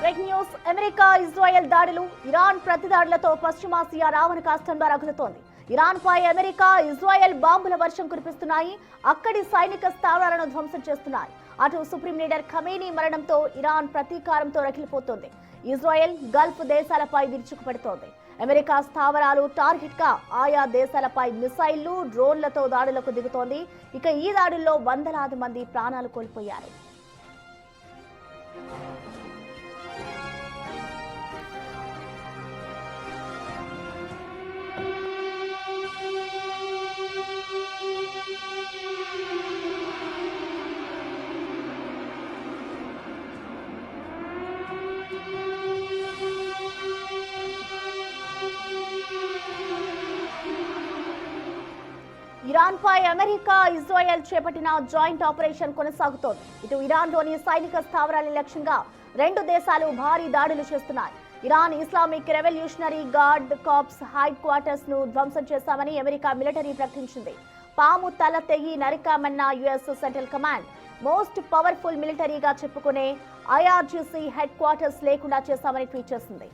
Break news. America Israel దాడులు, Iran ప్రతిదాడులతో పశ్చిమాసియా రావణ కాష్టంగా రగులుతోంది. ఇరాన్ పై అమెరికా, ఇజ్రాయెల్ బాంబుల వర్షం కురిపిస్తున్నాయి. అక్కడి సైనిక స్థావరాలను ధ్వంసం చేస్తున్నాయి. అటు సుప్రీం లీడర్ ఖమేనీ మరణంతో ఇరాన్ ప్రతీకారంతో రగిలిపోతోంది. ఇజ్రాయెల్ గల్ఫ్ దేశాలపై విరుచుకుపడుతోంది. అమెరికా స్థావరాలు టార్గెట్ గా ఆయా దేశాలపై మిసైళ్లు, డ్రోన్లతో దాడులకు దిగుతోంది. ఇక ఈ దాడుల్లో వందలాది మంది ప్రాణాలు కోల్పోయారు. ఇరాన్ పై అమెరికా, ఇజ్రాయెల్ చేపట్టిన జాయింట్ ఆపరేషన్ కొనసాగుతోంది. ఇటు ఇరాన్ లోని సైనిక స్థావరాల లక్ష్యంగా రెండు దేశాలు భారీ దాడులు చేస్తున్నాయి. Iran Islamic revolutionary guard corps headquarters ను ధ్వంసం చేశామని అమెరికా మిలిటరీ ప్రకటించింది. పాము తల తెగి నరికామన్న US central command most powerful మిలిటరీగా చెప్పుకునే ఐఆర్జీసీ హెడ్ క్వార్టర్స్ లేకుండా చేశామని ట్వీట్ చేసింది.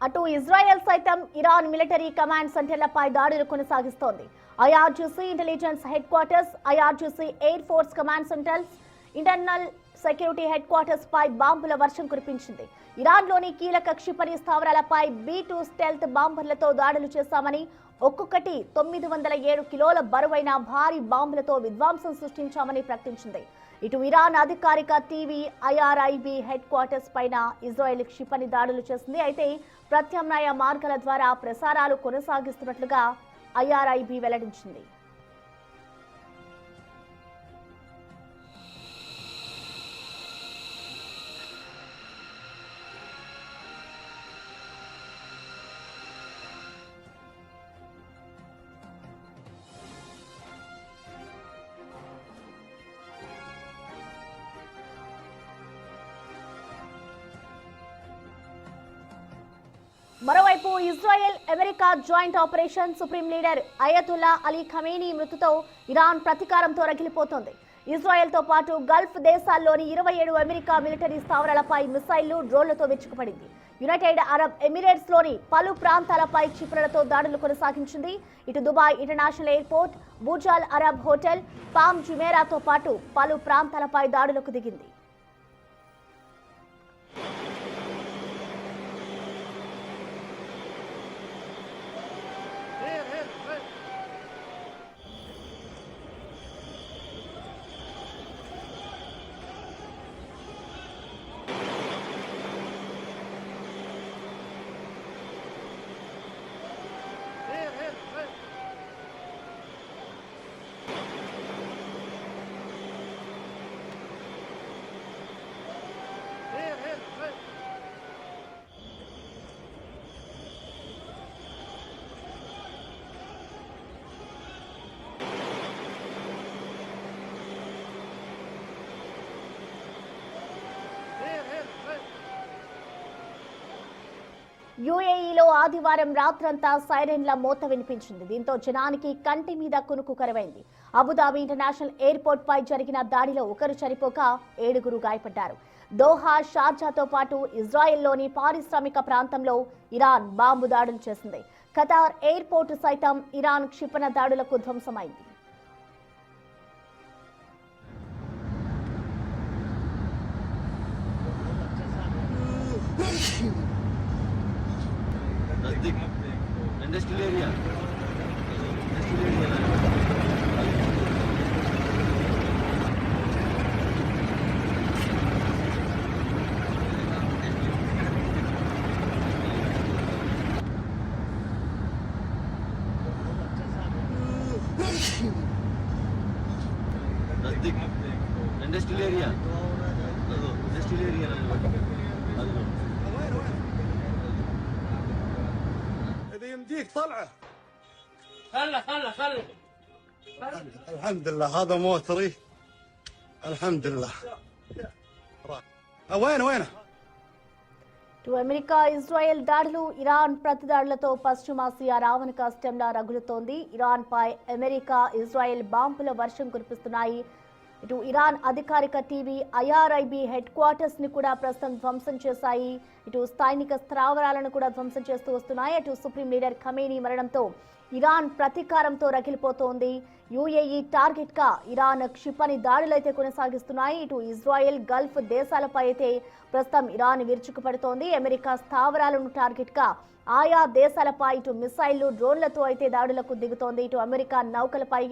అటు ఇజ్రాయెల్ సైతం ఇరాన్ మిలిటరీ కమాండ్ సెంటర్లపై దాడులు కొనసాగిస్తోంది. IRGC intelligence headquarters, IRGC air force command centres, internal security headquarters పై బాంబుల వర్షం కురిపించింది. ఇరాన్లోని కీలక క్షిపణి స్థావరాలపై B-2 స్టెల్త్ బాంబర్లతో దాడులు చేశామని, ఒక్కొక్కటి 907 కిలోల బరువైన భారీ బాంబులతో విధ్వంసం సృష్టించామని ప్రకటించింది. ఇటు ఇరాన్ అధికారిక టీవీ IRIB హెడ్ క్వార్టర్స్ పైన ఇజ్రాయెల్ క్షిపణి దాడులు చేసింది. అయితే ప్రత్యామ్నాయ మార్గాల ద్వారా ప్రసారాలు కొనసాగిస్తున్నట్లుగా IRIB వెల్లడించింది. మరోవైపు Israel America joint operation, supreme leader Ayatollah Ali Khamenei మృతితో ఇరాన్ ప్రతీకారంతో రగిలిపోతోంది. ఇజ్రాయెల్తో పాటు గల్ఫ్ దేశాల్లోని 27 అమెరికా మిలిటరీ స్థావరాలపై మిసైళ్లు, డ్రోన్లతో విరుచుకుపడింది. యునైటెడ్ అరబ్ ఎమిరేట్స్ లోని పలు ప్రాంతాలపై క్షిపణులతో దాడులు కొనసాగించింది. ఇటు దుబాయ్ ఇంటర్నేషనల్ ఎయిర్పోర్ట్, బుర్జ్ అల్ అరబ్ హోటల్, పామ్ జుమేరాతో పాటు పలు ప్రాంతాలపై దాడులకు దిగింది. యూఏఈలో ఆదివారం రాత్రంతా సైరన్ల మోత వినిపించింది. దీంతో జనానికి కంటి మీద కునుకు కరువైంది. అబుదాబి ఇంటర్నేషనల్ ఎయిర్పోర్ట్ పై జరిగిన దాడిలో ఒకరు చనిపోక 7 గాయపడ్డారు. దోహా, షార్జాతో పాటు ఇజ్రాయెల్లోని పారిశ్రామిక ప్రాంతంలో ఇరాన్ బాంబు దాడులు చేసింది. ఖతార్ ఎయిర్పోర్టు సైతం ఇరాన్ క్షిపణ దాడులకు ధ్వంసమైంది. इंडस्ट्रियल एरिया नजदीक इंडस्ट्रियल एरिया اذا يمديك طلعه. خله الحمد لله هذا موتري. الحمد لله. وينه؟ ఇటు అమెరికా ఇజ్రాయెల్ దాడులు, ఇరాన్ ప్రతిదాడులతో పశ్చిమాసియా రావణ కాష్టంలా రగులుతోంది. ఇరాన్ పై అమెరికా, ఇజ్రాయెల్ బాంబుల వర్షం కురిపిస్తున్నాయి. ఇటు ఇరాన్ అధికారిక టీవీ ఐఆర్ఐబి హెడ్ క్వార్టర్స్ ని కూడా ప్రస్తుతం ధ్వంసం చేశాయి. ఇటు సైనిక స్థావరాలను కూడా ధ్వంసం చేస్తూ వస్తున్నాయి. అటు సుప్రీం లీడర్ ఖమేనీ మరణంతో ఇరాన్ ప్రతీకారంతో రగిలిపోతోంది. యుఏఈ టార్గెట్ గా ఇరాన్ క్షిపణి దాడులైతే కొనసాగిస్తున్నాయి. ఇటు ఇజ్రాయెల్, గల్ఫ్ దేశాలపై అయితే ప్రస్తుతం ఇరాన్ విరుచుకుపడుతోంది. అమెరికా స్థావరాలను టార్గెట్ గా ఆయా దేశాలపై ఇటు మిసైళ్లు, డ్రోన్లతో అయితే దాడులకు దిగుతోంది. ఇటు అమెరికా నౌకలపై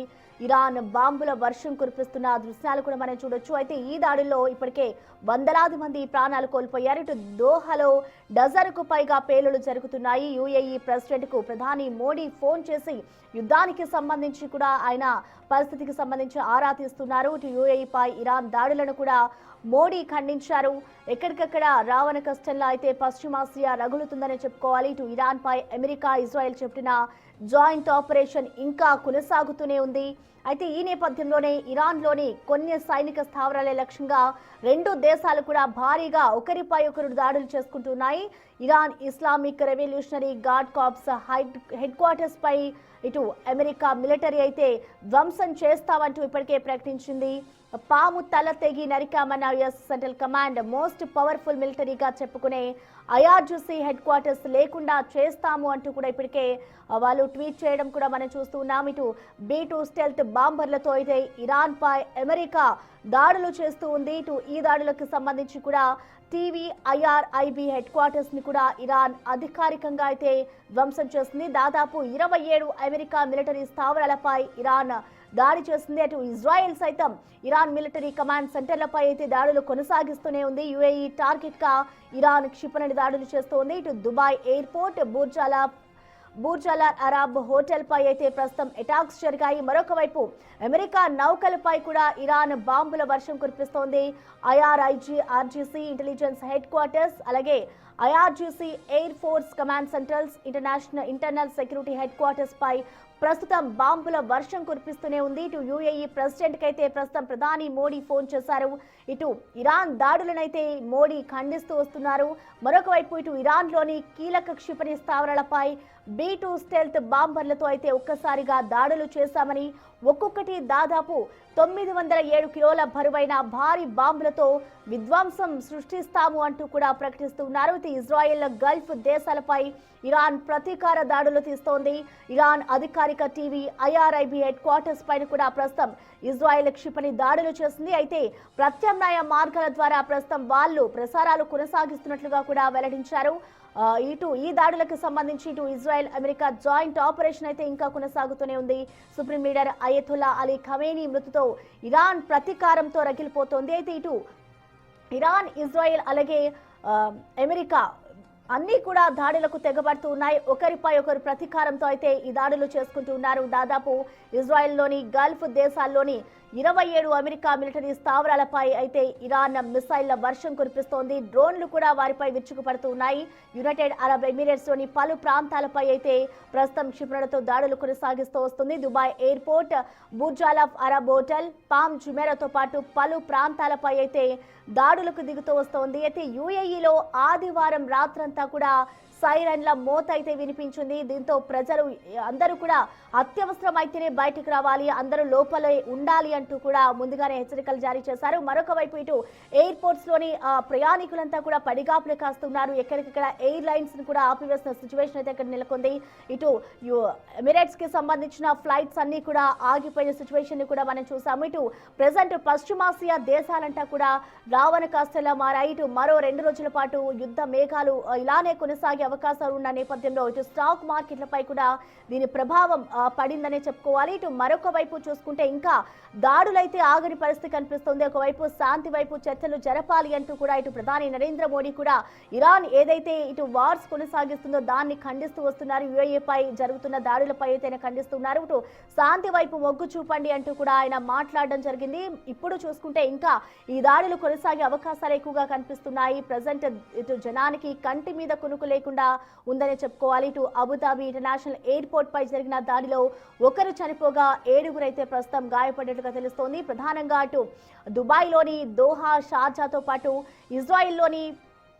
ఇరాన్ బాంబుల వర్షం కురిపిస్తున్న దృశ్యాలు కూడా మనం చూడొచ్చు. అయితే ఈ దాడుల్లో ఇప్పటికే వందలాది మంది ప్రాణాలు కోల్పోయారు. ఇటు దోహాలో డజన్కు పైగా పేలుళ్లు జరుగుతున్నాయి. యుఏఈ ప్రెసిడెంట్ కు ప్రధాని మోడీ ఫోన్ చేసి యుద్ధానికి సంబంధించి కూడా ఆయన పరిస్థితికి సంబంధించి ఆరా తీస్తున్నారు. ఇటు యుఏఈపై ఇరాన్ దాడులను కూడా మోడీ ఖండించారు. ఎక్కడికక్కడ రావణ కష్టంలో అయితే పశ్చిమాసియా రగులుతుందని చెప్పుకోవాలి. ఇటు ఇరాన్ పై అమెరికా, ఇజ్రాయెల్ చెప్పిన జాయింట్ ఆపరేషన్ ఇంకా కొనసాగుతూనే ఉంది. అయితే ఈ నేపథ్యంలోనే ఇరాన్లోని కొన్ని సైనిక స్థావరాల లక్ష్యంగా రెండు దేశాలు కూడా భారీగా ఒకరిపై ఒకరు దాడులు చేసుకుంటున్నాయి. Iran Islamic revolutionary guard corps headquarters పై ఇటు అమెరికా మిలిటరీ అయితే ధ్వంసం చేస్తామంటూ ఇప్పటికే ప్రకటించింది. పాము తల తెగి నరికామన్న US central command most powerful మిలిటరీగా చెప్పుకునే ఐఆర్జీసీ హెడ్ క్వార్టర్స్ లేకుండా చేస్తాము అంటూ కూడా ఇప్పటికే వాళ్ళు ట్వీట్ చేయడం కూడా మనం చూస్తూ ఉన్నాం. ఇటు B-2 స్టెల్త్ బాంబర్లతో అయితే ఇరాన్ పై అమెరికా దాడులు చేస్తూ ఉంది. ఇటు ఈ దాడులకు సంబంధించి కూడా టీవీ ఐఆర్ఐబి హెడ్ క్వార్టర్స్ ని కూడా ఇరాన్ అధికారికంగా అయితే ధ్వంసం చేస్తుంది. దాదాపు 27 అమెరికా మిలిటరీ స్థావరాలపై ఇరాన్ దాడి చేస్తుంది. అటు ఇజ్రాయెల్ సైతం ఇరాన్ మిలిటరీ కమాండ్ సెంటర్లపై అయితే దాడులు కొనసాగిస్తూనే ఉంది. యుఏఈ టార్గెట్ గా ఇరాన్ క్షిపణి దాడులు చేస్తోంది. ఇటు దుబాయ్ ఎయిర్పోర్ట్, బుర్జ్ అల్ అరబ్ హోటల్ పై అయితే ప్రస్తుతం అటాక్స్ జరిగాయి. మరొక వైపు అమెరికా నౌకలపై కూడా ఇరాన్ బాంబుల వర్షం కురిపిస్తోంది. ఆర్జీసీ ఇంటెలిజెన్స్ హెడ్ క్వార్టర్స్, అలాగే IRGC air force command centres, internal security headquarters పై ప్రస్తుతం బాంబుల వర్షం కురిపిస్తూనే ఉంది. ఇటు యుఏఈ ప్రెసిడెంట్ కి అయితే ప్రస్తుతం ప్రధాని మోడీ ఫోన్ చేశారు. ఇటు ఇరాన్ దాడులనైతే మోడీ ఖండిస్తూ వస్తున్నారు. మరొక వైపు ఇటు ఇరాన్లోని కీలక క్షిపణి స్థావరాలపై B-2 స్టెల్త్ బాంబర్లతో అయితే ఒక్కసారిగా దాడులు చేశామని, ఒక్కొక్కటి దాదాపు 907 కిలోల బరువైన భారీ బాంబులతో విధ్వంసం సృష్టిస్తాము అంటూ కూడా ప్రకటిస్తున్నారు. ఇజ్రాయెల్, గల్ఫ్ దేశాలపై ఇరాన్ ప్రతీకార దాడులు తీస్తోంది. ఇరాన్ అధికారిక టీవీ ఐఆర్ఐబి హెడ్ క్వార్టర్స్ పైన కూడా ప్రస్తుతం ఇజ్రాయెల్ క్షిపణి దాడులు చేసింది. అయితే ప్రత్యామ్నాయ మార్గాల ద్వారా ప్రస్తుతం వాళ్ళు ప్రసారాలు కొనసాగిస్తున్నట్లుగా కూడా వెల్లడించారు. ఇటు ఈ దాడులకు సంబంధించి ఇటు ఇజ్రాయెల్, అమెరికా జాయింట్ ఆపరేషన్ అయితే ఇంకా కొనసాగుతూనే ఉంది. Supreme leader Ayatollah Ali Khamenei మృతితో ఇరాన్ ప్రతీకారంతో రగిలిపోతోంది. అయితే ఇటు ఇరాన్, ఇజ్రాయెల్ అలాగే అమెరికా అన్నీ కూడా దాడులకు తెగబడుతూ ఉన్నాయి. ఒకరిపై ఒకరు ప్రతీకారంతో అయితే ఈ దాడులు చేసుకుంటూ ఉన్నారు. దాదాపు ఇజ్రాయెల్లోని, గల్ఫ్ దేశాల్లోని 27 అమెరికా మిలిటరీ స్థావరాలపై అయితే ఇరాన్ మిసైళ్ల వర్షం కురిపిస్తోంది. డ్రోన్లు కూడా వారిపై విరుచుకుపడుతూ ఉన్నాయి. యునైటెడ్ అరబ్ ఎమిరేట్స్ లోని పలు ప్రాంతాలపై అయితే ప్రస్తుతం క్షిపణులతో దాడులు కొనసాగిస్తూ వస్తుంది. దుబాయ్ ఎయిర్పోర్ట్, బుర్జ్ అల్ అరబ్ హోటల్, పామ్ జుమేరాతో పాటు పలు ప్రాంతాలపై అయితే దాడులకు దిగుతూ వస్తోంది. అయితే యుఏఈలో ఆదివారం రాత్రంతా కూడా సైరన్ల మోత అయితే వినిపించింది. దీంతో ప్రజలు అందరూ కూడా అత్యవసరం అయితేనే బయటకు రావాలి, అందరూ లోపలే ఉండాలి అంటూ కూడా ముందుగానే హెచ్చరికలు జారీ చేశారు. మరొక వైపు ఇటు ఎయిర్పోర్ట్స్ లోని ప్రయాణికులంతా కూడా పడిగాపులు కాస్తున్నారు. ఎక్కడికక్కడ ఎయిర్ లైన్స్ ని కూడా ఆపివేసిన సిచ్యువేషన్ అయితే ఇక్కడ నెలకొంది. ఇటు ఎమిరేట్స్ కి సంబంధించిన ఫ్లైట్స్ అన్ని కూడా ఆగిపోయిన సిచ్యువేషన్ ని కూడా మనం చూసాము. ఇటు ప్రెసెంట్ పశ్చిమాసియా దేశాలంటా కూడా రావణ కాస్తలా మారాయి. ఇటు మరో 2 రోజుల పాటు యుద్ధ మేఘాలు ఇలానే కొనసాగే అవకాశాలు ఉన్న నేపథ్యంలో ఇటు స్టాక్ మార్కెట్లపై కూడా దీని ప్రభావం పడిందనే చెప్పుకోవాలి. ఇటు మరొక వైపు చూసుకుంటే ఇంకా దాడులైతే ఆగని పరిస్థితి కనిపిస్తుంది. ఒకవైపు శాంతి వైపు చర్చలు జరపాలి అంటూ కూడా ఇటు ప్రధాని నరేంద్ర మోడీ కూడా ఇరాన్ ఏదైతే ఇటు వార్స్ కొనసాగిస్తుందో దాన్ని ఖండిస్తూ వస్తున్నారు. యుఏఈపై జరుగుతున్న దాడులపై అయితే ఖండిస్తున్నారు. ఇటు శాంతి వైపు మొగ్గు చూపండి అంటూ కూడా ఆయన మాట్లాడడం జరిగింది. ఇప్పుడు చూసుకుంటే ఇంకా ఈ దాడులు కొనసాగే అవకాశాలు ఎక్కువగా కనిపిస్తున్నాయి. ప్రజెంట్ ఇటు జనానికి కంటి మీద కునుకు లేకుండా ఉందని చెప్పుకోవాలి. ఇటు అబుదాబి ఇంటర్నేషనల్ ఎయిర్పోర్ట్ పై జరిగిన దాడిలో ఒకరు చనిపోగా 7గురు అయితే ప్రస్తుతం గాయపడినట్లుగా తెలుస్తోంది. ప్రధానంగా అటు దుబాయ్లోని దోహా, షార్జాతో పాటు ఇజ్రాయిల్లోని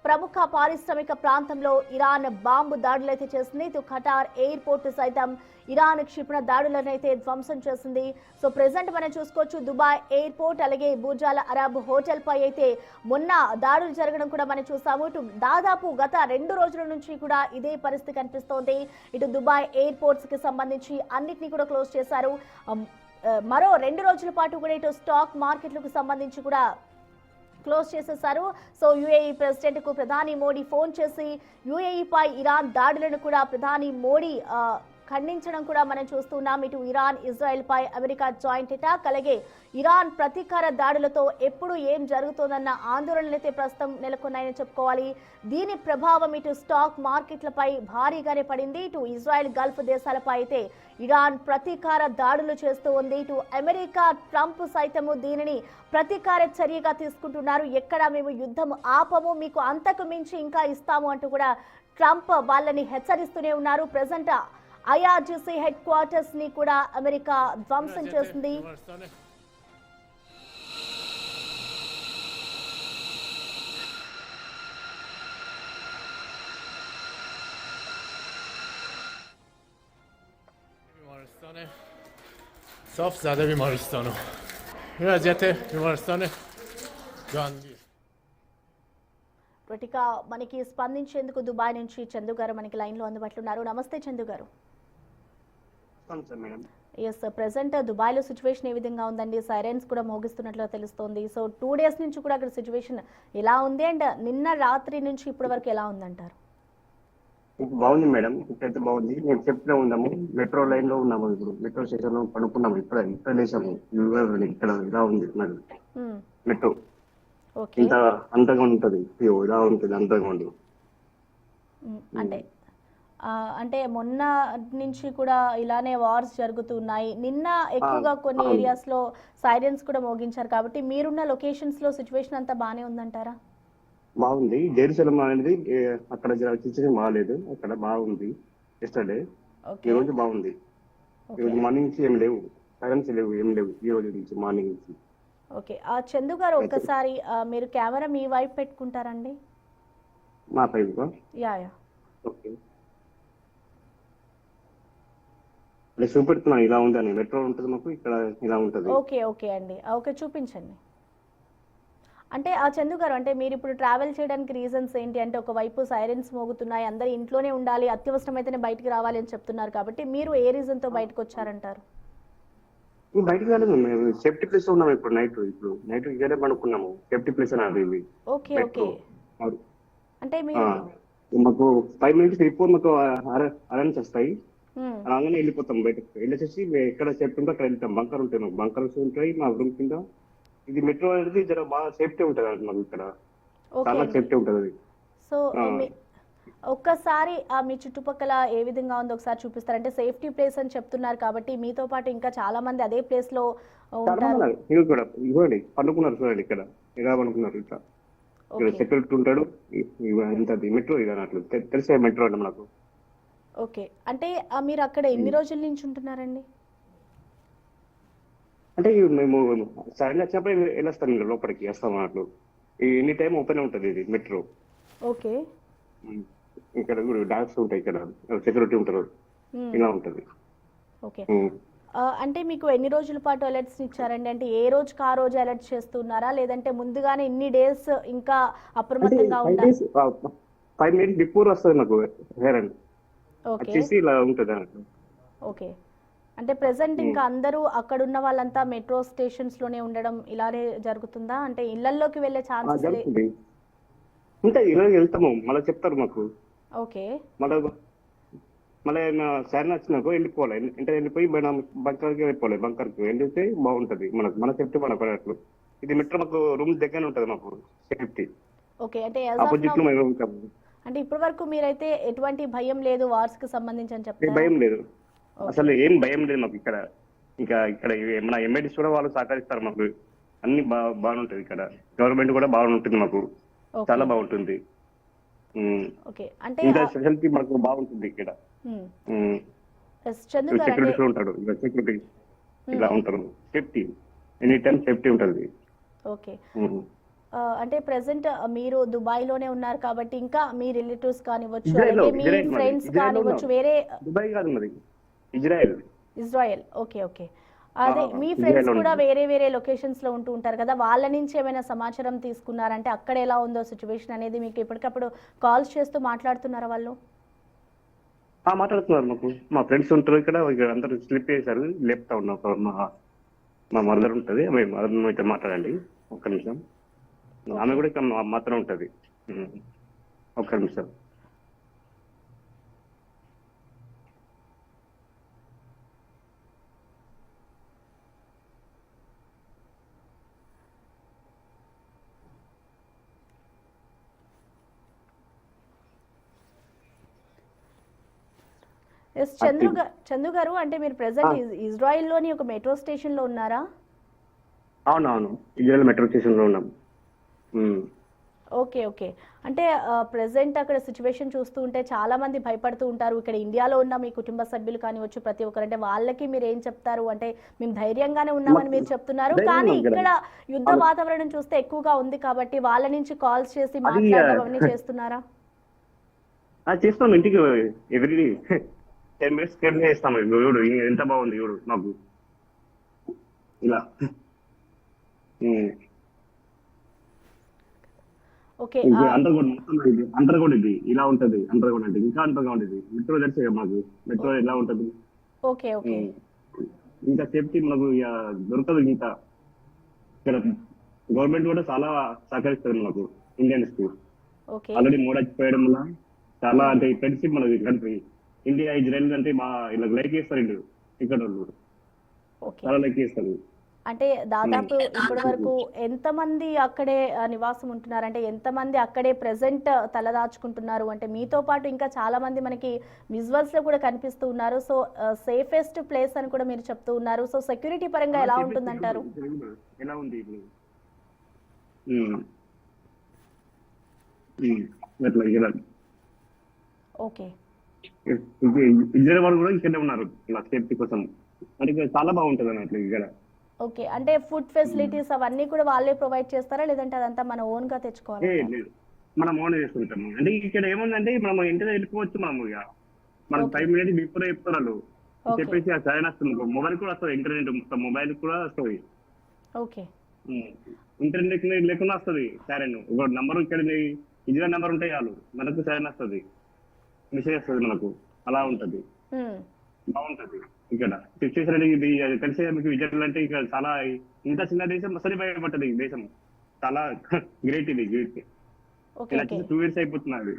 ప్రముఖ పారిశ్రామిక ప్రాంతంలో ఇరాన్ బాంబు దాడులు అయితే చేసింది. ఇటు ఖటార్ ఎయిర్పోర్ట్ సైతం ఇరాన్ క్షిపణ దాడులను అయితే ధ్వంసం చేసింది. సో ప్రెసెంట్ మనం చూసుకోవచ్చు దుబాయ్ ఎయిర్పోర్ట్ అలాగే బుర్జాల అరబ్ హోటల్ పై అయితే మొన్న దాడులు జరగడం కూడా మనం చూసాము. ఇటు దాదాపు గత 2 రోజుల నుంచి కూడా ఇదే పరిస్థితి కనిపిస్తోంది. ఇటు దుబాయ్ ఎయిర్పోర్ట్స్ కి సంబంధించి అన్నిటినీ కూడా క్లోజ్ చేశారు. మరో 2 రోజుల పాటు కూడా ఇటు స్టాక్ మార్కెట్లకు సంబంధించి కూడా క్లోజ్ చేసేశారు. సో యుఏఈ ప్రెసిడెంట్ కు ప్రధాని మోడీ ఫోన్ చేసి యుఏఈపై ఇరాన్ దాడులను కూడా ప్రధాని మోడీ ఖండించడం కూడా మనం చూస్తున్నాం. ఇటు ఇరాన్ ఇజ్రాయెల్ పై అమెరికా జాయింట్ అటాక్ అలాగే ఇరాన్ ప్రతీకార దాడులతో ఎప్పుడు ఏం జరుగుతోందన్న ఆందోళనలైతే ప్రస్తుతం నెలకొన్నాయని చెప్పుకోవాలి. దీని ప్రభావం ఇటు స్టాక్ మార్కెట్లపై భారీగానే పడింది. ఇటు ఇజ్రాయెల్ గల్ఫ్ దేశాలపై అయితే ఇరాన్ ప్రతీకార దాడులు చేస్తూ ఉంది. ఇటు అమెరికా ట్రంప్ సైతము దీనిని ప్రతీకార చర్యగా తీసుకుంటున్నారు. ఎక్కడ మేము యుద్ధం ఆపము, మీకు అంతకు మించి ఇంకా ఇస్తాము అంటూ కూడా ట్రంప్ వాళ్ళని హెచ్చరిస్తూనే ఉన్నారు. ప్రెసెంట్ ఐఆర్జీసీ హెడ్ క్వార్టర్స్ ని కూడా అమెరికా ధ్వంసం చేసింది. صاف زده بیمارستانو این وضعیت بیمارستان گاندی ఇక మనకి స్పందించేందుకు దుబాయ్ నుంచి చందు గారు మనకి లైన్ లో అందుబాటులో ఉన్నారు. నమస్తే చందు గారు. ఎస్, ప్రెసెంట్ దుబాయ్ లో సిచ్యువేషన్ ఏ విధంగా ఉందండి? సైరన్స్ కూడా మోగిస్తున్నట్లు తెలుస్తోంది. సో 2 డేస్ నుంచి కూడా అక్కడ సిచ్యువేషన్ ఎలా ఉంది అండ్ నిన్న రాత్రి నుంచి ఇప్పటి వరకు ఎలా ఉందంటారు? బాగుంది మేడం, ఇప్పుడైతే బాగుంది. మేము చెప్తూనే ఉన్నాము, మెట్రో లైన్ లో ఉన్నాము, ఇప్పుడు మెట్రో స్టేషన్ లో పడుకున్నాము. ఇక్కడ లేసాము, ఇక్కడ ఇలా ఉంది మరి మెట్రో. ఇంత అంతగా ఉంటది, ఇలా ఉంటుంది అంతగా ఉంది. అంటే మొన్న నుంచి కూడా ఇలానే వార్స్ జరుగుతున్నాయి. నిన్న ఎక్కువగా కొన్ని ఏరియాస్ లో సైరన్స్ కూడా మోగించారు కాబట్టి మీరున్న లొకేషన్స్ లో సిచ్యువేషన్ అంతా బానే ఉందంటారా? బాగుంది. జెరూసలేం అనేది అక్కడ సిచ్యువేషన్ బాగాలేదు, అక్కడ బాగుంది. ఎస్టర్డే ఈ రోజు బాగుంది. ఈ రోజు మార్నింగ్ నుంచి ఏం లేవు, సైరన్స్ లేవు, ఏం లేవు ఈ రోజు నుంచి మార్నింగ్ నుంచి. ఓకే, చందు గారు ఒక్కసారి మీరు కెమెరా మీ వైపు పెట్టుకుంటారండి? మా పైపు యా. ఓకే, చూపెడుతున్నాను ఇలా ఉందని. మెట్రో ఉంటుంది మాకు, ఇక్కడ ఇలా ఉంటుంది. ఓకే ఓకే అండి, ఓకే చూపించండి. అంటే చందు గారు, అంటే మీరు ఇప్పుడు ట్రావెల్ చేయడానికి రీజన్స్ ఏంటి? అంటే ఒకవైపు సైరన్స్ మోగుతున్నాయి, అందరు ఇంట్లోనే ఉండాలి, అత్యవసరమైతేనే బయటికి రావాలి అని చెప్తున్నారు కాబట్టి మీరు ఏ రీజన్ తో బయటకు వచ్చారంటారు? బయటకు రాలేదు, సేఫ్టీ ప్లేస్ లో ఉన్నాము. ఇప్పుడు నైట్ ఇక్కడే పడుకున్నాము, సేఫ్టీ ప్లేస్ అని. ఓకే ఓకే, అంటే మీరు మాకు 5 minutes బిఫోర్ మాకు అరేంజ్ వస్తాయి, అలాగనే వెళ్ళిపోతాం. బయటకు వెళ్ళేసేసి ఎక్కడ సేఫ్టీ ఉంటే అక్కడ వెళ్తాం. బంకర్ ఉంటాయి, మాకు బంకర్స్ ఉంటాయి మా రూమ్ కింద. ఇది మెట్రో అనేది జర బాగా సేఫ్టీ ఉంటుంది మాకు, ఇక్కడ చాలా సేఫ్టీ ఉంటుంది. సో ఒక్కసారి మీ చుట్టుపక్కల ఏ విధంగా ఉందో ఒకసారి చూపిస్తారు? అంటే సేఫ్టీ ప్లేస్ అని చెప్తున్నారు కాబట్టి మీతో పాటు ఇంకా చాలా మంది అదే ప్లేస్ లో ఉంటారు. ఇవ్వండి, పండుకున్నారు చూడండి, ఇక్కడ ఇలా పండుకున్నారు. ఇట్లా సెక్యూరిటీ ఉంటాడు. మెట్రో ఇది అన్నట్లు తెలిసే మెట్రో అంటే నాకు. ఓకే, అంటే మీరు అక్కడ ఎన్ని రోజుల నుంచి ఉంటున్నారండి? అంటే మేము సడన్ వచ్చినప్పుడు వెళ్ళొస్తాం, లోపలికి వస్తాం అన్నట్లు. ఎనీ టైం ఓపెన్ ఉంటుంది ఇది మెట్రో. ఓకే, ఇక్కడ డాగ్స్ ఉంటాయి, ఇక్కడ సెక్యూరిటీ ఉంటారు, ఇలా ఉంటది. ఓకే, అంటే మీకు ఎన్ని రోజుల పాటు అలర్ట్స్ ఇచ్చారండి? అంటే ఏ రోజుకి ఆ రోజు అలర్ట్ చేస్తున్నారా, లేదంటే ముందుగానే ఇన్ని డేస్ ఇంకా అప్రమత్తంగా ఉండాలి? 5 minutes బిఫోర్ వస్తుంది నాకు హెరన్ వచ్చేసి ఇలా ఉంటది అన్నట్టు. ఓకే, అంటే ప్రెసెంట్ ఇంకా అందరూ అక్కడ ఉన్న వాళ్ళంతా మెట్రో స్టేషన్స్ లోనే ఉండడం ఇలానే జరుగుతుందా? అంటే ఇళ్లలోకి వెళ్ళే ఛాన్సెస్ ఉంటాయి, ఇలా వెళ్తాము, మళ్ళీ చెప్తారు మాకు ఓకే. మళ్ళీ మళ్ళీ సైరన్ వచ్చినాకో వెళ్ళిపోవాలి, అంటే వెళ్ళిపోయి మనం బంకర్కి వెళ్ళిపోవాలి. బంకర్కి వెళ్ళితే బాగుంటది మనకు, మన సేఫ్టీ మనకు పడేట్లు. ఇది మెట్రో మాకు రూమ్ దగ్గర ఉంటది మాకు సేఫ్టీ, ఓకే. అంటే యాజ్ ఆఫ్ ఆపోజిట్ నౌ లో మేము ఉంటాము. అంటే ఇప్పటి వరకు మీరైతే ఎటువంటి భయం లేదు వార్స్ కి సంబంధించి అని ఏ చెప్తారా? భయం లేదు, అసలు ఏం భయం లేదు మాకు ఇక్కడ. ఇంకా ఇక్కడ మన ఎంఐడిస్ కూడా వాళ్ళు సహకరిస్తారు మాకు, అన్ని బాగుంటది ఇక్కడ. గవర్నమెంట్ కూడా బాగుంటుంది మాకు, చాలా బాగుంటుంది. ఓకే. అంటే ఇంకా స్పెషాలిటీ మనకు బాగుంటుంది ఇక్కడ. చందు గారు సెక్యూరిటీ అంటే ఉంటాడు, సెక్యూరిటీ ఇలా ఉంటారు, సేఫ్టీ ఎనీ టైం సేఫ్టీ ఉంటుంది. ఓకే. అంటే ప్రెసెంట్ మీరు దుబాయ్ లోనే ఉన్నారు కాబట్టి ఇంకా మీ రిలేటివ్స్ కానివ్వచ్చు, ఇజ్రాయెల్ అలాగే మీ ఇజ్రాయెల్ మరి, ఫ్రెండ్స్ ఇజ్రాయెల్ కానివ్వచ్చు, ఉన్నాం. వేరే దుబాయ్ కాదు మరి, ఇజ్రాయెల్. ఇజ్రాయెల్. ఓకే. ఓకే. అదే మీ ఫ్రెండ్స్ ఇజ్రాయెల్ కూడా ఉంది. వేరే వేరే లొకేషన్స్ లో ఉంటూ ఉంటారు కదా, వాళ్ళ నుంచి ఏమైనా సమాచారం తీసుకున్నారంటే అక్కడ ఎలా ఉందో సిచ్యువేషన్ అనేది మీకు ఎప్పటికప్పుడు కాల్స్ చేస్తూ మాట్లాడుతున్నారా వాళ్ళు? మాట్లాడుతున్నారు మాకు, మా ఫ్రెండ్స్ ఉంటారు ఇక్కడ, అందరూ స్లిప్ చేశారు, లేపుతా ఉన్నాం. మా మదర్ ఉంటుంది, మదర్ అయితే మాట్లాడండి ఒక్క నిమిషం. ఆమె కూడా ఇక్కడ మాత్రం ఉంటది. ఒక్క నిమిషం. ఎస్ చందు గారు, అంటే మీరు ప్రెసెంట్ ఇజ్రాయిల్ లోని ఒక మెట్రో స్టేషన్ లో ఉన్నారా? అవునవును, ఇజ్రాయెల్ మెట్రో స్టేషన్ లో ఉన్నాం. ఓకే. ఓకే. అంటే ప్రెసెంట్ అక్కడ సిచ్యువేషన్ చూస్తూ ఉంటే చాలా మంది భయపడుతూ ఉంటారు. ఇక్కడ ఇండియాలో ఉన్న మీ కుటుంబ సభ్యులు కానివచ్చు, ప్రతి ఒక్కరు, అంటే వాళ్ళకి మీరు ఏం చెప్తారు? అంటే మేము ధైర్యంగానే ఉన్నామని మీరు చెప్తున్నారు, కానీ ఇక్కడ యుద్ధ వాతావరణం చూస్తే ఎక్కువగా ఉంది కాబట్టి వాళ్ళ నుంచి కాల్స్ చేసి మాట్లాడడం అవన్నీ చేస్తున్నారా? చేస్తాం, ఇంటికి ఎవ్రీ 10 minutes స్పెండ్ చేస్తాం. చూడు ఎంత బాగుంది, చూడు మాకు ఇలా. ఓకే. అండర్గ్రౌండ్ ఇది ఇలా ఉంటది, అండర్గ్రౌండ్ అంటే ఇంకా అండర్గ్రౌండ్ ఇది. మెట్రో తెలుసు కదా మాకు, మెట్రో ఎలా ఉంటది. ఓకే. ఓకే. ఇంకా సేఫ్టీ మనకు ఇక దొరకదు. ఇంకా ఇక్కడ గవర్నమెంట్ కూడా చాలా సహకరిస్తుంది మనకు, ఇండియన్స్ కి. ఓకే. ఆల్రెడీ మోడీ వచ్చిపోయడం వల్ల చాలా, అంటే ఫ్రెండ్షిప్ మనది కంట్రీ. ఇండియా ఇజ్రాయెల్ అంటే ఇలా లైక్ చేస్తారు ఇక్కడ వాళ్ళు, చాలా లైక్ చేస్తారు. అంటే దాదాపు ఇప్పటి వరకు ఎంతమంది అక్కడే నివాసం ఉంటున్నారు, అంటే ఎంతమంది అక్కడే ప్రెసెంట్ తలదాచుకుంటున్నారు? అంటే మీతో పాటు ఇంకా చాలా మంది మనకి విజువల్స్ లో కూడా కనిపిస్తూ ఉన్నారు. సో సేఫెస్ట్ ప్లేస్ అని కూడా మీరు చెప్తూ ఉన్నారు. సో సెక్యూరిటీ పరంగా ఎలా ఉంటుందంటారు? ఎలా ఉంది ఇప్పుడు? ఓకే. ఇజ్రాయెల్ వాళ్ళు కూడా ఇక్కడే ఉన్నారు ఇలా సేఫ్టీ కోసం, అంటే చాలా బాగుంటది అన్నట్లు ఇక్కడ. ఓకే. అంటే ఫుడ్ ఫెసిలిటీస్ అవన్నీ కూడా వాళ్ళే ప్రొవైడ్ చేస్తారా, లేదంటే అదంతా మన ఓన్ గా తెచ్చుకోవాలి? లేదు, మనం ఓన్ చేసుకుంటాము. అంటే ఇక్కడ ఏముందంటే మనం ఇంటికి వెళ్ళిపోవచ్చు. మనం ఇక మనం 5 minutes బిఫోర్ చెప్తారు చెప్పేసి ఆ సరైన వస్తుంది. మొబైల్ కూడా వస్తుంది, ఇంటర్నెట్ మొబైల్ కూడా వస్తుంది. ఓకే. ఇంటర్నెట్ లేకుండా వస్తుంది సరైన. ఒక నంబర్ ఇక్కడ ఇజ్రాయెల్ నెంబర్ ఉంటాయి చాలు, మనకు సరైన వస్తుంది, మెసేజ్ వస్తుంది మనకు, అలా ఉంటది. బాగుంటది ఇక్కడ సిచ్యువేషన్. ఇది తెలిసే మీకు ఇజ్రాయెల్ అంటే ఇక్కడ చాలా, ఇంత చిన్న దేశం అసలు భయపడ్డది ఈ దేశం, చాలా గ్రేట్ ఇది. గ్రేట్. 2 years అయిపోతున్నది.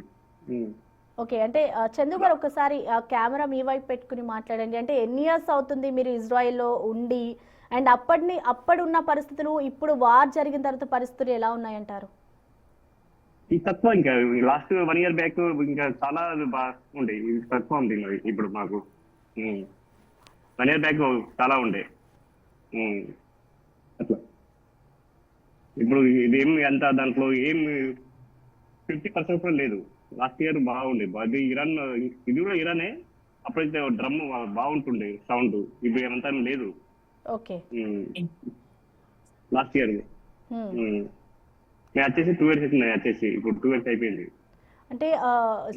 ఓకే. అంటే చందు గారు ఒకసారి కెమెరా మీ వైపు పెట్టుకుని మాట్లాడండి. అంటే ఎన్ని ఇయర్స్ అవుతుంది మీరు ఇజ్రాయెల్లో ఉండి, అండ్ అప్పుడున్న పరిస్థితులు, ఇప్పుడు వార్ జరిగిన తర్వాత పరిస్థితులు ఎలా ఉన్నాయంటారు? ఇది తక్కువ, ఇంకా లాస్ట్ 1 year బ్యాక్ ఇంకా చాలా ఉండే, ఇది తక్కువ ఉంది ఇప్పుడు మాకు. 1 year బ్యాక్ చాలా ఉండే అట్లా. ఇప్పుడు ఇదేం అంత దాంట్లో ఏం 50% కూడా లేదు. లాస్ట్ ఇయర్ బాగుండే, అది ఇరాన్, ఇది కూడా ఇరానే. అప్పుడైతే డ్రమ్ బాగుంటుండే సౌండ్, ఇప్పుడు ఏమంతా లేదు. ఓకే. లాస్ట్ ఇయర్ నేను వచ్చేసి 2 years అవుతుంది, వచ్చేసి ఇప్పుడు 2 years అయిపోయింది. అంటే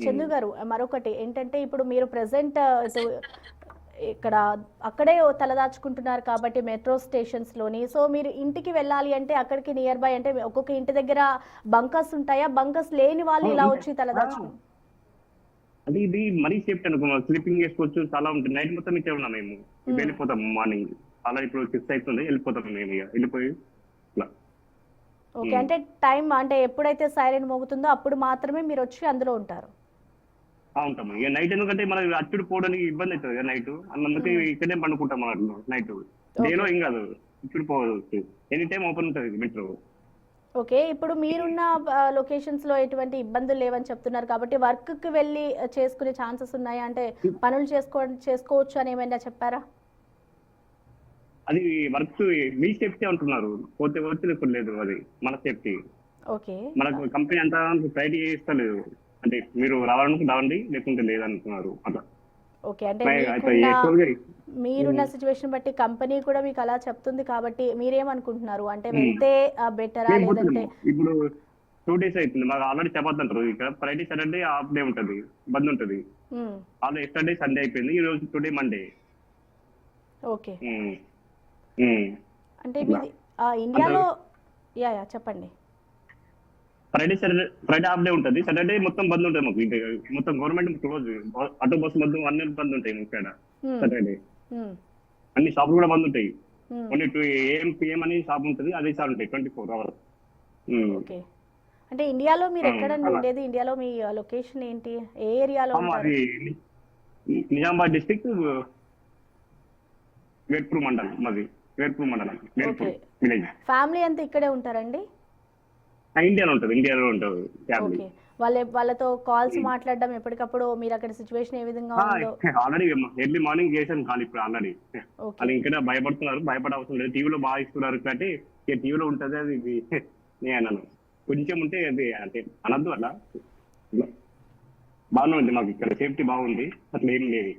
చందు గారు, మరొకటి ఏంటంటే ఇప్పుడు మీరు ప్రెసెంట్ ఇక్కడ అక్కడే తలదాచుకుంటున్నారు కాబట్టి మెట్రో స్టేషన్స్ లోని, సో మీరు ఇంటికి వెళ్ళాలి అంటే అక్కడికి నియర్ బై, అంటే ఒక్కొక్క ఇంటి దగ్గర బంకర్స్ ఉంటాయా? బంకర్స్ లేని వాళ్ళు ఇలా వచ్చి తలదాచుకుంటారు? అంటే ఇది మరీ సేఫ్టీ అనుకో, స్లీపింగ్ చేసుకోవచ్చు, చాలా ఉంటుంది. నైట్ మొత్తం ఇచ్చే ఉన్నాం మేము, వెళ్ళిపోతాం మార్నింగ్. అలా ఇప్పుడు 6 అవుతుంది, వెళ్ళిపోతాం మేము, ఇక వెళ్ళిపోయి ఇట్లా. ఓకే. అంటే టైం, అంటే ఎప్పుడైతే సైరన్ మోగుతుందో అప్పుడు మాత్రమే మీరు వచ్చి అందులో ఉంటారు? ఉంటాము. ఇక నైట్ ఎందుకంటే మనకి అచ్చుడు పోవడానికి ఇబ్బంది అవుతుంది కదా నైట్, అందుకే ఇక్కడే పండుకుంటాం అన్నట్లు నైట్. డేలో ఏం కాదు, ఇచ్చుడు పోవచ్చు, ఎనీ టైం ఓపెన్ ఉంటుంది మెట్రో. ఓకే, ఇప్పుడు మీరున్న లొకేషన్స్ లో ఎటువంటి ఇబ్బందులు లేవని చెప్తున్నారు కాబట్టి వర్క్ కి వెళ్ళి చేసుకునే ఛాన్సెస్ ఉన్నాయా? అంటే పనులు చేసుకోవచ్చు అని ఏమైనా చెప్పారా? అది వర్క్ మీ సేఫ్టీ అంటున్నారు, పోతే లేదు, అది మన సేఫ్టీ. ఓకే, మనకు కంపెనీ అంతా ప్రయారిటీ ఇస్తలేదు, అంటే మీరు రావాలనుకుంటే రావండి లేకుంటే లేదంటున్నారు అట్లా. ఓకే, అంటే మీరున్న సిచ్యువేషన్ బట్టి కంపెనీ కూడా మీకు అలా చెప్తుంది కాబట్టి మీరేమనుకుంటున్నారు? అంటే వెళ్తే బెటరా లేదంటే? ఇప్పుడు 2 days అవుతుంది మాకు ఆల్రెడీ చెప్పొద్దు అంటారు. ఇక్కడ ఫ్రైడే సాటర్డే హాఫ్ డే ఉంటది, బంద్ ఉంటది. ఆల్రెడీ ఎస్టర్డే సండే అయిపోయింది, ఈ రోజు టుడే మండే. ఓకే, అంటే మీది ఇండియాలో చెప్పండి. ఫ్రైడే హాఫ్ డే ఉంటుంది, సాటర్డే మొత్తం బంద్ ఉంటుంది మాకు. ఇంకా మొత్తం గవర్నమెంట్ క్లోజ్, ఆటో బస్సు బంద్, అన్ని బంద్ ఉంటాయి ఇక్కడ సాటర్డే. అన్ని షాపులు కూడా బంద్ ఉంటాయి. ఓన్లీ 2 AM PM అని షాప్ ఉంటుంది, అదే సార్ ఉంటాయి 24 hours. ఓకే, అంటే ఇండియాలో మీరు ఎక్కడ ఉండేది? ఇండియాలో మీ లొకేషన్ ఏంటి? ఏ ఏరియాలో ఉంటారు? నిజామాబాద్ డిస్ట్రిక్ట్, వేర్పూర్ మండలం మాది. వేర్పూర్ మండలం, వేర్పూర్ విలేజ్. ఫ్యామిలీ అంతా ఇక్కడే ఉంటారండి? ఇండియాలో ఉంటుంది ఫ్యామిలీ. ఓకే, వాళ్ళతో కాల్స్ మాట్లాడడం ఎప్పటికప్పుడు, మీరు అక్కడ సిచ్యువేషన్ ఏ విధంగా ఉందో? ఆల్రెడీ ఎర్లీ మార్నింగ్ చేశాను కాల్, ఇప్పుడు ఆల్రెడీ వాళ్ళు ఇంకా భయపడుతున్నారు. భయపడే అవసరం లేదు, టీవీలో బాగా ఇస్తున్నారు కాబట్టి టీవీలో ఉంటుంది. అది నేను అన్నాను కొంచెం ఉంటే అది అంటే అనద్దు, అట్లా బాగానే ఉంది మాకు ఇక్కడ, సేఫ్టీ బాగుంది, అట్లా ఏం లేదు.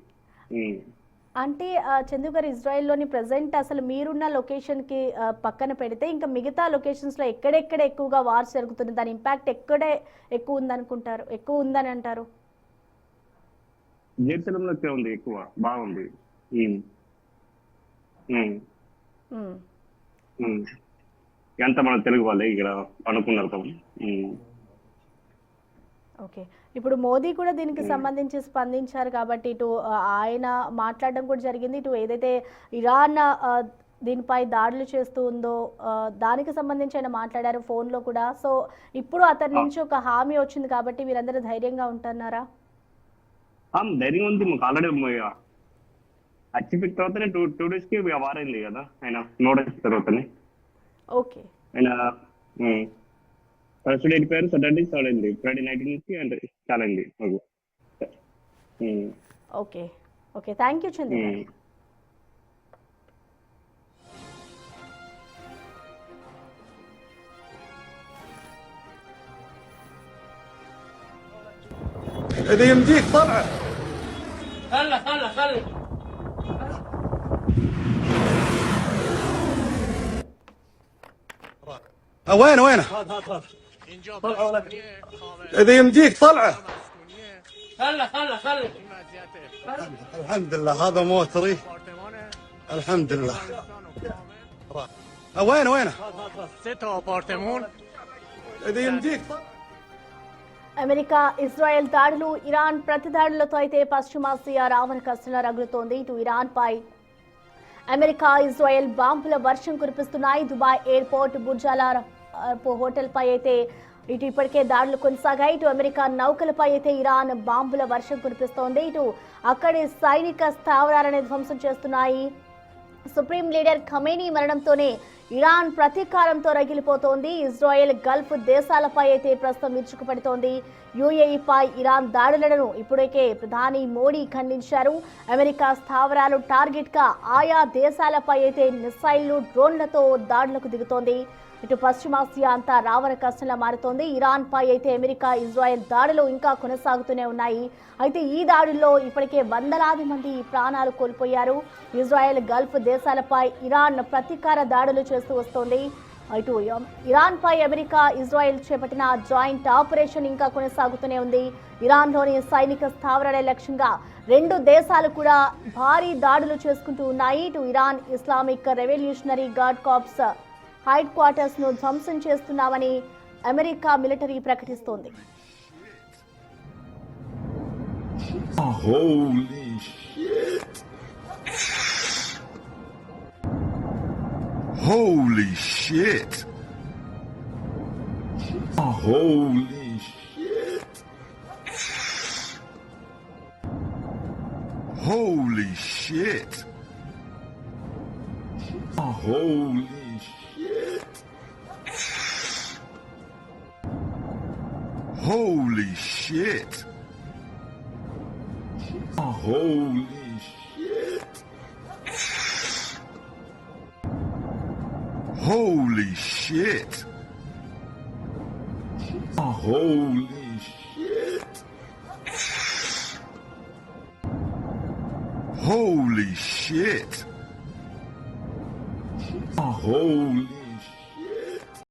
అంటే చందు గారు, ఇజ్రాయెల్లోని ప్రెసెంట్ అసలు మీరున్న లొకేషన్కి పక్కన పెడితే ఇంకా మిగతా లొకేషన్స్లో ఎక్కడెక్కడ ఎక్కువగా వార్స్ జరుగుతుంది, దాని ఇంపాక్ట్ ఎక్కడే ఎక్కువ ఉందని అంటారు? జెరూసలంలో ఉంది ఎక్కువ, బాగుంది. ఎంత మన తెలుగు వాళ్ళే ఇక్కడ అనుకున్నారు. ఓకే, ఇప్పుడు మోదీ కూడా దీనికి సంబంధించి స్పందించారు కాబట్టి ఇటు ఆయన మాట్లాడడం కూడా జరిగింది, ఇటు ఏదైతే ఇరాన్ దీనిపై దాడులు చేస్తూ ఉందో దానికి సంబంధించి ఆయన మాట్లాడారు ఫోన్లో కూడా. సో ఇప్పుడు అతని నుంచి ఒక హామీ వచ్చింది కాబట్టి మీరందరూ ధైర్యంగా ఉంటున్నారా? ధైర్యం ఉంది మాకు. ఆల్రెడీ అచ్చిపెట్టిన తర్వాతనే 2 days కి వారైంది కదా ఆయన, నోటీస్ తర్వాతనే. ఓకే, ఆయన ఫస్ట్ డే వెళ్ళిపోయారు, సాటర్డే స్టార్ట్ అయింది, ఫ్రైడే నైట్ నుంచి అంటే స్టార్ట్ అయింది మాకు. Okay okay, thank you Chandu. اذا يمديك طلعه. خله وينه؟ اذا يمديك طلعه. خله الحمد لله هذا موتري، الحمد لله. وينه؟ 6 أبارتمان. اذا يمديك. America Israel దాడులు, ఇరాన్ ప్రతిదాడులతో అయితే పశ్చిమాసియా రావణ కష్టం రగులుతోంది. ఇటు ఇరాన్ పై అమెరికా ఇజ్రాయెల్ బాంబుల వర్షం కురిపిస్తున్నాయి. దుబాయ్ ఎయిర్పోర్ట్, బుర్జాల హోటల్ పై అయితే ఇటు ఇప్పటికే దాడులు కొనసాగాయి. ఇటు అమెరికా నౌకలపై అయితే ఇరాన్ బాంబుల వర్షం కురిపిస్తోంది. ఇటు అక్కడి సైనిక స్థావరాలను ధ్వంసం చేస్తున్నాయి. సుప్రీం లీడర్ ఖమేనీ మరణంతోనే ఇరాన్ ప్రతీకారంతో రగిలిపోతోంది. ఇజ్రాయెల్ గల్ఫ్ దేశాలపై అయితే ప్రస్తుతం విరుచుకుపడుతోంది. యూఏఈపై ఇరాన్ దాడులను ఇప్పటికే ప్రధాని మోడీ ఖండించారు. అమెరికా స్థావరాలు టార్గెట్గా ఆయా దేశాలపై అయితే మిసైళ్లు, డ్రోన్లతో దాడులకు దిగుతోంది. ఇటు పశ్చిమాసియా అంతా రావణ కష్టంలా మారుతోంది. ఇరాన్ పై అయితే అమెరికా, ఇజ్రాయెల్ దాడులు ఇంకా కొనసాగుతూనే ఉన్నాయి. అయితే ఈ దాడుల్లో ఇప్పటికే వందలాది మంది ప్రాణాలు కోల్పోయారు. ఇజ్రాయెల్ గల్ఫ్ దేశాలపై ఇరాన్ ప్రతీకార దాడులు చేస్తూ వస్తోంది. ఇటు ఇరాన్ పై అమెరికా, ఇజ్రాయెల్ చేపట్టిన జాయింట్ ఆపరేషన్ ఇంకా కొనసాగుతూనే ఉంది. ఇరాన్లోని సైనిక స్థావరాల లక్ష్యంగా 2 దేశాలు కూడా భారీ దాడులు చేసుకుంటూ ఉన్నాయి. ఇటు Iran Islamic revolutionary guard corps headquarters ను ధ్వంసం చేస్తున్నామని అమెరికా మిలిటరీ ప్రకటిస్తోంది. Holy shit! Holy shit! Holy shit! Holy shit. Holy shit. Holy shit. Holy shit. Holy shit. Holy shit. Holy shit. Holy